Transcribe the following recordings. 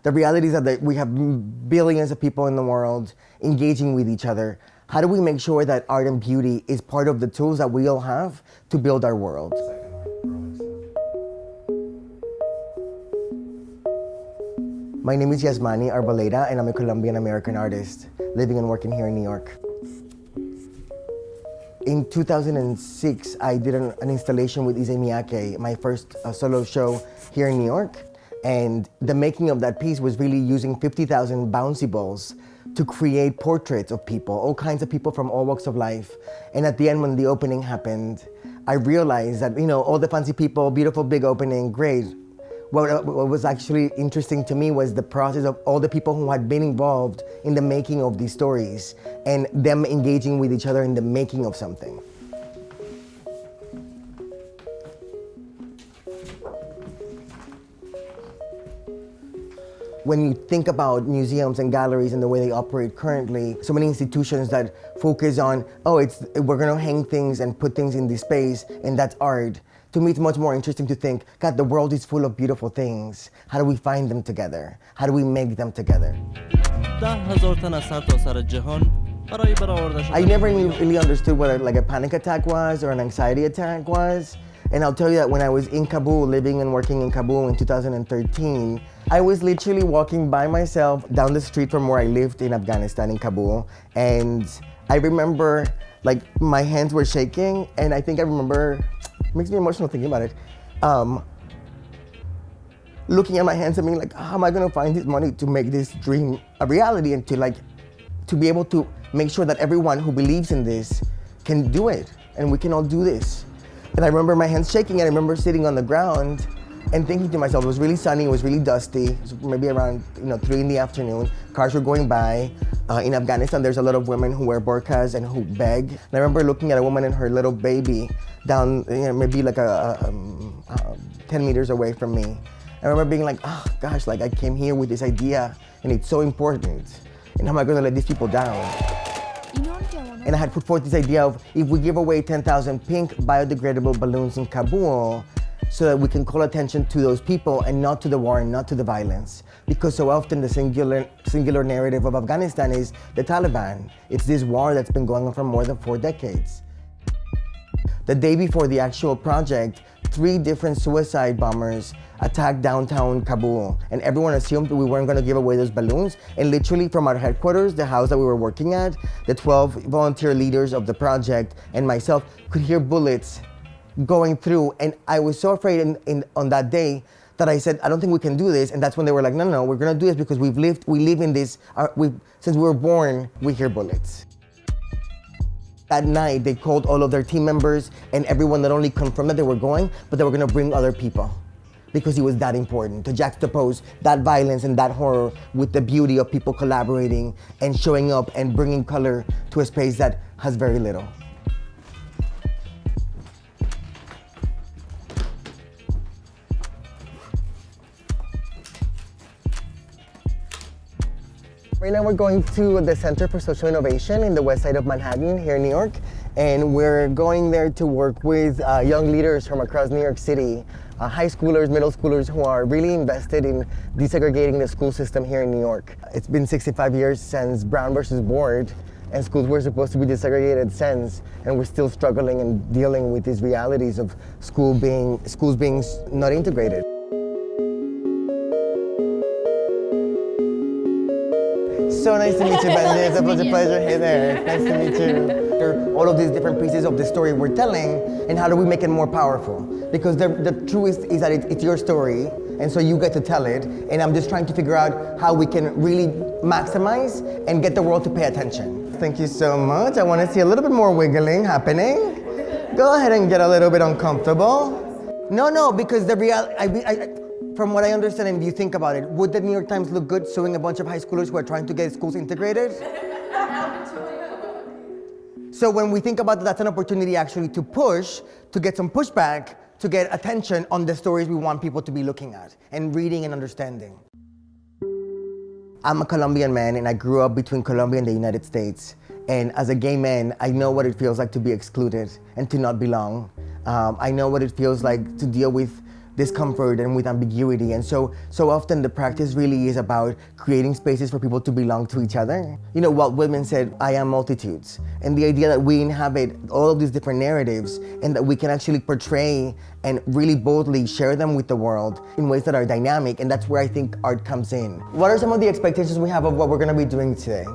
The reality is that we have billions of people in the world engaging with each other. How do we make sure that art and beauty is part of the tools that we all have to build our world? My name is Yazmany Arboleda, and I'm a Colombian-American artist living and working here in New York. In 2006, I did an installation with IntegrateNYC, my first solo show here in New York. And the making of that piece was really using 50,000 bouncy balls to create portraits of people, all kinds of people from all walks of life. And at the end, when the opening happened, I realized that, all the fancy people, beautiful big opening, great. What was actually interesting to me was the process of all the people who had been involved in the making of these stories and them engaging with each other in the making of something. When you think about museums and galleries and the way they operate currently, so many institutions that focus on, we're gonna hang things and put things in this space and that's art. To me, it's much more interesting to think, God, the world is full of beautiful things. How do we find them together? How do we make them together? I never really understood what a panic attack was or an anxiety attack was. And I'll tell you that when I was in Kabul, living and working in Kabul in 2013, I was literally walking by myself down the street from where I lived in Afghanistan, in Kabul. And I remember, my hands were shaking, and I think I remember, it makes me emotional thinking about it, looking at my hands and being how am I gonna find this money to make this dream a reality and to be able to make sure that everyone who believes in this can do it, and we can all do this. And I remember my hands shaking, and I remember sitting on the ground and thinking to myself, it was really sunny, it was really dusty, it was maybe around 3 in the afternoon, cars were going by. In Afghanistan, there's a lot of women who wear burqas and who beg. And I remember looking at a woman and her little baby down, maybe 10 meters away from me. I remember being oh gosh, I came here with this idea and it's so important. And how am I gonna let these people down? And I had put forth this idea of, if we give away 10,000 pink biodegradable balloons in Kabul, so that we can call attention to those people and not to the war and not to the violence. Because so often the singular narrative of Afghanistan is the Taliban. It's this war that's been going on for more than 4 decades. The day before the actual project, 3 different suicide bombers attacked downtown Kabul, and everyone assumed that we weren't going to give away those balloons. And literally from our headquarters, the house that we were working at, the 12 volunteer leaders of the project and myself could hear bullets going through. And I was so afraid on that day that I said, I don't think we can do this. And that's when they were no, we're going to do this because we live in this, since we were born, we hear bullets. That night, they called all of their team members, and everyone not only confirmed that they were going, but they were going to bring other people, because it was that important to juxtapose that violence and that horror with the beauty of people collaborating and showing up and bringing color to a space that has very little. Right now we're going to the Center for Social Innovation in the west side of Manhattan here in New York, and we're going there to work with young leaders from across New York City, high schoolers, middle schoolers who are really invested in desegregating the school system here in New York. It's been 65 years since Brown versus Board, and schools were supposed to be desegregated since, and we're still struggling and dealing with these realities of schools being not integrated. So nice to meet you, Benji. It's a pleasure. Hey there. Nice to meet you. There are all of these different pieces of the story we're telling, and how do we make it more powerful? Because the truth is that it's your story, and so you get to tell it, and I'm just trying to figure out how we can really maximize and get the world to pay attention. Thank you so much. I want to see a little bit more wiggling happening. Go ahead and get a little bit uncomfortable. No, because from what I understand, and if you think about it, would the New York Times look good suing a bunch of high schoolers who are trying to get schools integrated? So when we think about that's an opportunity actually to push, to get some pushback, to get attention on the stories we want people to be looking at and reading and understanding. I'm a Colombian man, and I grew up between Colombia and the United States. And as a gay man, I know what it feels like to be excluded and to not belong. I know what it feels like to deal with discomfort and with ambiguity. And so often the practice really is about creating spaces for people to belong to each other. You know, Walt Whitman said, "I am multitudes." And the idea that we inhabit all of these different narratives and that we can actually portray and really boldly share them with the world in ways that are dynamic. And that's where I think art comes in. What are some of the expectations we have of what we're gonna be doing today?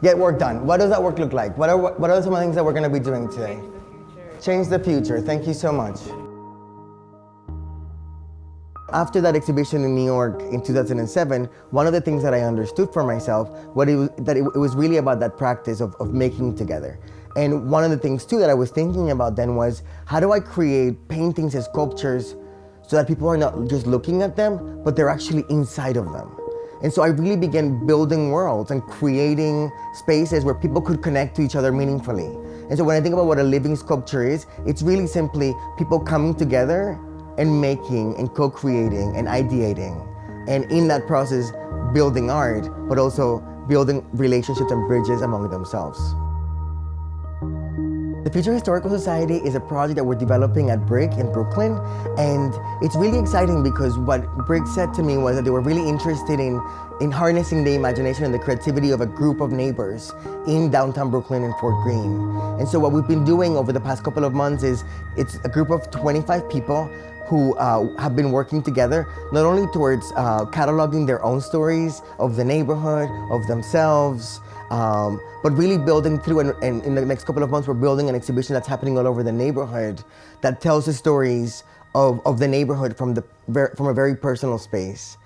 Get work done. What does that work look like? What are some of the things that we're gonna be doing today? Change the future. Thank you so much. After that exhibition in New York in 2007, one of the things that I understood for myself it was really about that practice of making together. And one of the things too that I was thinking about then was, how do I create paintings and sculptures so that people are not just looking at them, but they're actually inside of them? And so I really began building worlds and creating spaces where people could connect to each other meaningfully. And so when I think about what a living sculpture is, it's really simply people coming together and making and co-creating and ideating. And in that process, building art, but also building relationships and bridges among themselves. The Future Historical Society is a project that we're developing at BRIC in Brooklyn, and it's really exciting because what BRIC said to me was that they were really interested in harnessing the imagination and the creativity of a group of neighbors in downtown Brooklyn and Fort Greene. And so what we've been doing over the past couple of months is it's a group of 25 people who have been working together, not only towards cataloging their own stories of the neighborhood, of themselves, but really building through, and in the next couple of months, we're building an exhibition that's happening all over the neighborhood that tells the stories of the neighborhood from a very personal space.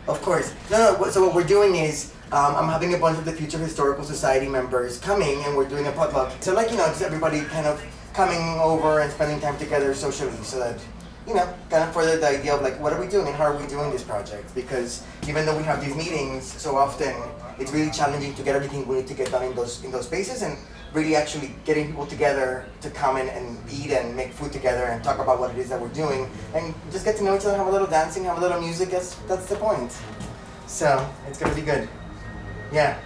Of course. No, so what we're doing is, I'm having a bunch of the Future Historical Society members coming, and we're doing a potluck. So just everybody kind of coming over and spending time together socially, so that, kind of further the idea of what are we doing and how are we doing this project? Because even though we have these meetings so often, it's really challenging to get everything we need to get done in those spaces, and really actually getting people together to come in and eat and make food together and talk about what it is that we're doing, and just get to know each other, have a little dancing, have a little music. That's the point. So it's gonna be good. Yeah,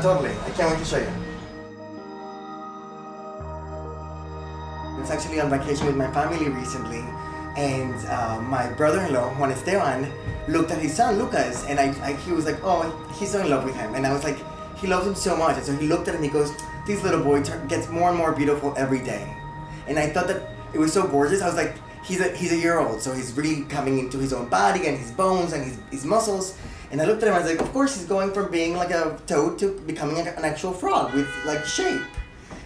totally. I can't wait to show you. I was actually on vacation with my family recently, and my brother-in-law, Juan Esteban, looked at his son, Lucas, and he was like, oh, he's so in love with him. And I was like, he loves him so much. And so he looked at him and he goes, this little boy gets more and more beautiful every day. And I thought that it was so gorgeous. I was like, he's a year old, so he's really coming into his own body and his bones and his muscles. And I looked at him and I was like, of course, he's going from being like a toad to becoming an actual frog with shape.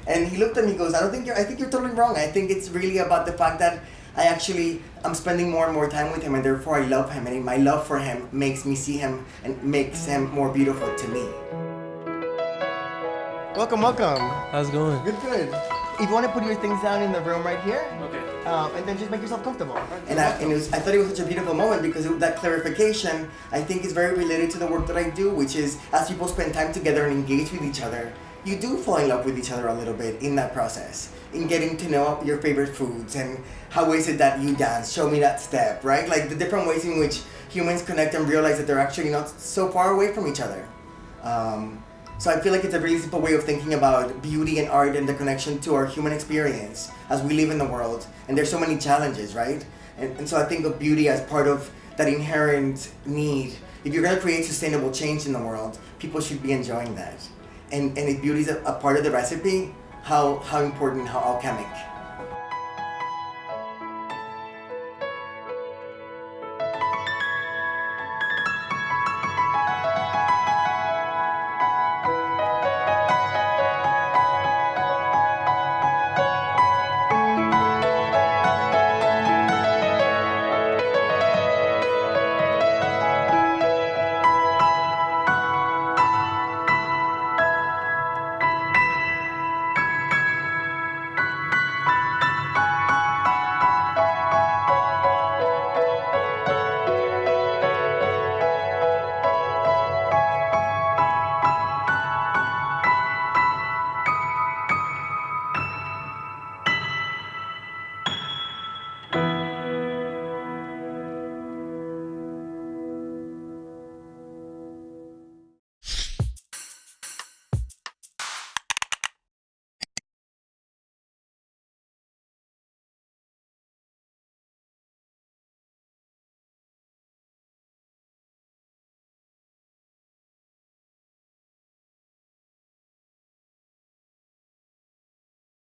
And he looked at me and goes, I think you're totally wrong. I think it's really about the fact that I'm spending more and more time with him, and therefore I love him, and my love for him makes me see him and makes him more beautiful to me. Welcome. How's it going? Good. If you want to put your things down in the room right here, okay. And then just make yourself comfortable. And I thought it was such a beautiful moment because that clarification, I think, is very related to the work that I do, which is as people spend time together and engage with each other, you do fall in love with each other a little bit in that process, in getting to know your favorite foods and how is it that you dance, show me that step, right? Like the different ways in which humans connect and realize that they're actually not so far away from each other. So I feel like it's a really simple way of thinking about beauty and art and the connection to our human experience as we live in the world. And there's so many challenges, right? And so I think of beauty as part of that inherent need. If you're gonna create sustainable change in the world, people should be enjoying that. And if beauty is a part of the recipe, how important, how alchemic.